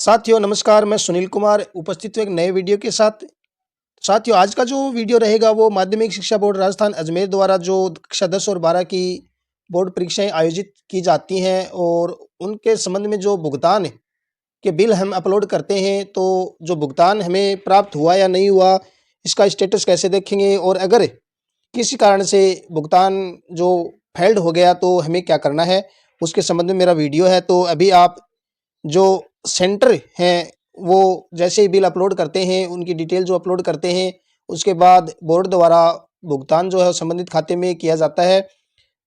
साथियों नमस्कार, मैं सुनील कुमार उपस्थित हूँ एक नए वीडियो के साथ। साथियों आज का जो वीडियो रहेगा वो माध्यमिक शिक्षा बोर्ड राजस्थान अजमेर द्वारा जो कक्षा 10 और 12 की बोर्ड परीक्षाएं आयोजित की जाती हैं और उनके संबंध में जो भुगतान के बिल हम अपलोड करते हैं, तो जो भुगतान हमें प्राप्त हुआ या नहीं हुआ, इसका स्टेटस कैसे देखेंगे और अगर किसी कारण से भुगतान जो फेल्ड हो गया तो हमें क्या करना है, उसके संबंध में मेरा वीडियो है। तो अभी आप जो सेंटर हैं वो जैसे ही बिल अपलोड करते हैं, उनकी डिटेल जो अपलोड करते हैं, उसके बाद बोर्ड द्वारा भुगतान जो है संबंधित खाते में किया जाता है।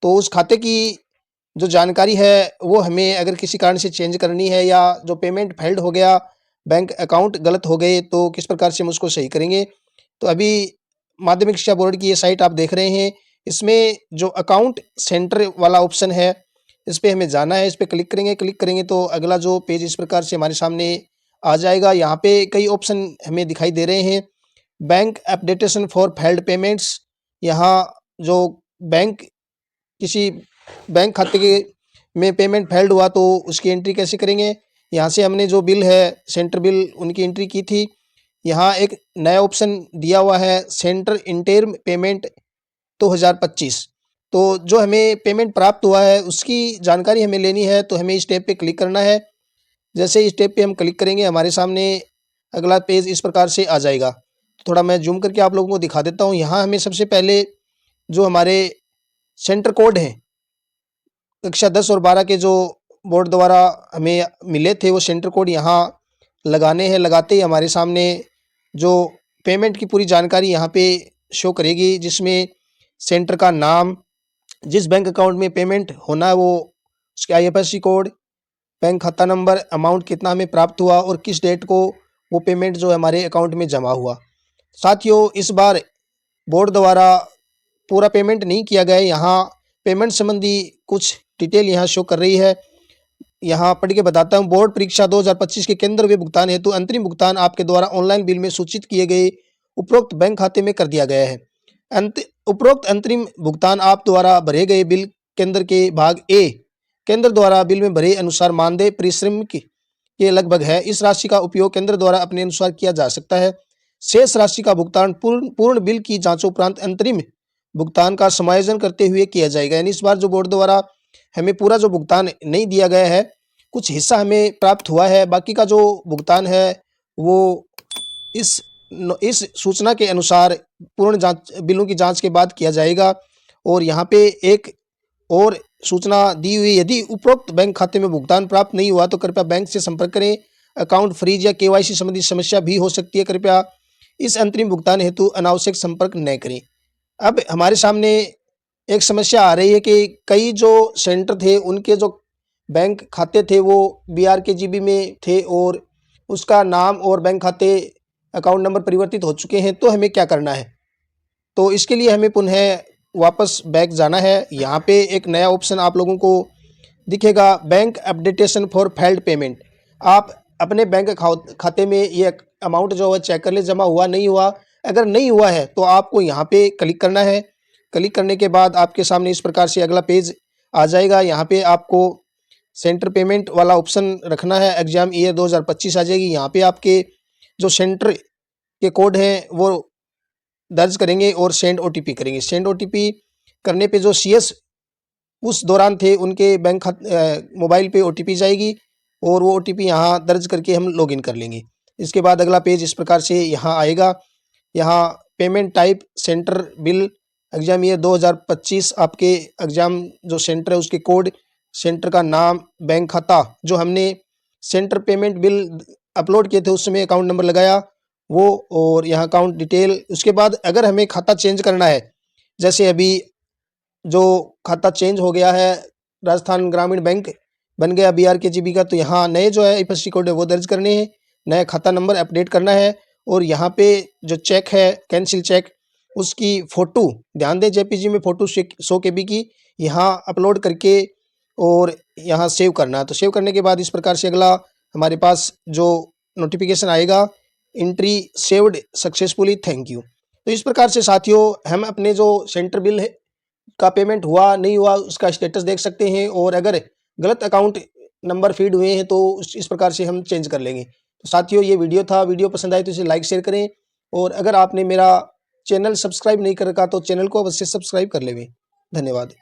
तो उस खाते की जो जानकारी है वो हमें अगर किसी कारण से चेंज करनी है या जो पेमेंट फेल्ड हो गया, बैंक अकाउंट गलत हो गए, तो किस प्रकार से हम उसको सही करेंगे। तो अभी माध्यमिक शिक्षा बोर्ड की ये साइट आप देख रहे हैं, इसमें जो अकाउंट सेंटर वाला ऑप्शन है, इस पे हमें जाना है। इस पे क्लिक करेंगे तो अगला जो पेज इस प्रकार से हमारे सामने आ जाएगा। यहाँ पे कई ऑप्शन हमें दिखाई दे रहे हैं। Bank updation for failed payments, यहाँ जो बैंक किसी बैंक खाते के में पेमेंट फेल्ड हुआ तो उसकी एंट्री कैसे करेंगे। यहाँ से हमने जो बिल है सेंटर बिल उनकी एंट्री की थी। यहाँ एक नया ऑप्शन दिया हुआ है सेंटर इंटरम पेमेंट 2025। तो जो हमें पेमेंट प्राप्त हुआ है उसकी जानकारी हमें लेनी है, तो हमें इस टैब पे क्लिक करना है। जैसे इस टैब पे हम क्लिक करेंगे हमारे सामने अगला पेज इस प्रकार से आ जाएगा। थोड़ा मैं जूम करके आप लोगों को दिखा देता हूँ। यहाँ हमें सबसे पहले जो हमारे सेंटर कोड हैं कक्षा 10 और 12 के जो बोर्ड द्वारा हमें मिले थे, वो सेंटर कोड यहाँ लगाने हैं। लगाते ही हमारे सामने जो पेमेंट की पूरी जानकारी यहाँ पे शो करेगी, जिसमें सेंटर का नाम, जिस बैंक अकाउंट में पेमेंट होना है वो उसके आईएफएससी कोड, बैंक खाता नंबर, अमाउंट कितना हमें प्राप्त हुआ और किस डेट को वो पेमेंट जो है हमारे अकाउंट में जमा हुआ। साथियों इस बार बोर्ड द्वारा पूरा पेमेंट नहीं किया गया है। यहाँ पेमेंट संबंधी कुछ डिटेल यहाँ शो कर रही है। यहाँ पढ़ के बताता हूँ। बोर्ड परीक्षा 2025 के केंद्र वे भुगतान हेतु अंतरिम भुगतान आपके द्वारा ऑनलाइन बिल में सूचित किए गए उपरोक्त बैंक खाते में कर दिया गया है। उपरोक्त अंतरिम भुगतान आप द्वारा भरे गए बिल केंद्र के भाग ए केंद्र द्वारा बिल में भरे अनुसार मानदेय परिश्रम के लगभग है। इस राशि का उपयोग केंद्र द्वारा अपने अनुसार किया जा सकता है। शेष राशि का भुगतान पूर्ण बिल की जांच उपरांत अंतरिम भुगतान का समायोजन करते हुए किया जाएगा। यानी इस बार जो बोर्ड द्वारा हमें पूरा जो भुगतान नहीं दिया गया है, कुछ हिस्सा हमें प्राप्त हुआ है, बाकी का जो भुगतान है वो इस इस सूचना के अनुसार पूर्ण जांच बिलों की जांच के बाद किया जाएगा। और यहाँ पे एक और सूचना दी हुई, यदि उपरोक्त बैंक खाते में भुगतान प्राप्त नहीं हुआ तो कृपया बैंक से संपर्क करें। अकाउंट फ्रीज या केवाईसी संबंधी समस्या भी हो सकती है, कृपया इस अंतरिम भुगतान हेतु अनावश्यक संपर्क न करें। अब हमारे सामने एक समस्या आ रही है कि कई जो सेंटर थे उनके जो बैंक खाते थे वो BRKGB में थे और उसका नाम और बैंक खाते अकाउंट नंबर परिवर्तित हो चुके हैं। तो हमें क्या करना है, तो इसके लिए हमें पुनः वापस बैक जाना है। यहाँ पे एक नया ऑप्शन आप लोगों को दिखेगा, bank updation for failed payment. आप अपने बैंक खाते में ये अमाउंट जो है चेक कर ले, जमा हुआ नहीं हुआ। अगर नहीं हुआ है तो आपको यहाँ पे क्लिक करना है। क्लिक करने के बाद आपके सामने इस प्रकार से अगला पेज आ जाएगा। यहाँ पे आपको सेंटर पेमेंट वाला ऑप्शन रखना है। एग्जाम ईयर 2025 आ जाएगी। यहाँ पे आपके जो सेंटर के कोड हैं वो दर्ज करेंगे और सेंड OTP करेंगे। सेंड OTP करने पे जो CS उस दौरान थे उनके बैंक मोबाइल पे OTP जाएगी और वो OTP यहाँ दर्ज करके हम लॉगिन कर लेंगे। इसके बाद अगला पेज इस प्रकार से यहाँ आएगा। यहाँ payment type centre bill exam year 2025, आपके एग्जाम जो सेंटर है उसके कोड, सेंटर का नाम, बैंक खाता, जो हमने सेंटर पेमेंट बिल अपलोड किए थे उस समय अकाउंट नंबर लगाया वो, और यहाँ अकाउंट डिटेल। उसके बाद अगर हमें खाता चेंज करना है, जैसे अभी जो खाता चेंज हो गया है, राजस्थान ग्रामीण बैंक बन गया BRKGB का, तो यहाँ नए जो है IFSC कोड है वो दर्ज करने हैं, नया खाता नंबर अपडेट करना है। और यहाँ पे जो चेक है कैंसिल चेक, उसकी फ़ोटो ध्यान दें, JPG में फ़ोटो 100 KB की यहाँ अपलोड करके और यहाँ सेव करना है। तो सेव करने के बाद इस प्रकार से अगला हमारे पास जो नोटिफिकेशन आएगा, entry saved successfully, thank you. तो इस प्रकार से साथियों हम अपने जो सेंटर बिल है का पेमेंट हुआ नहीं हुआ उसका स्टेटस देख सकते हैं। और अगर गलत अकाउंट नंबर फीड हुए हैं तो इस प्रकार से हम चेंज कर लेंगे। तो साथियों ये वीडियो था, वीडियो पसंद आए तो इसे लाइक शेयर करें, और अगर आपने मेरा चैनल सब्सक्राइब नहीं कर रखा तो चैनल को अवश्य सब्सक्राइब कर लें। धन्यवाद।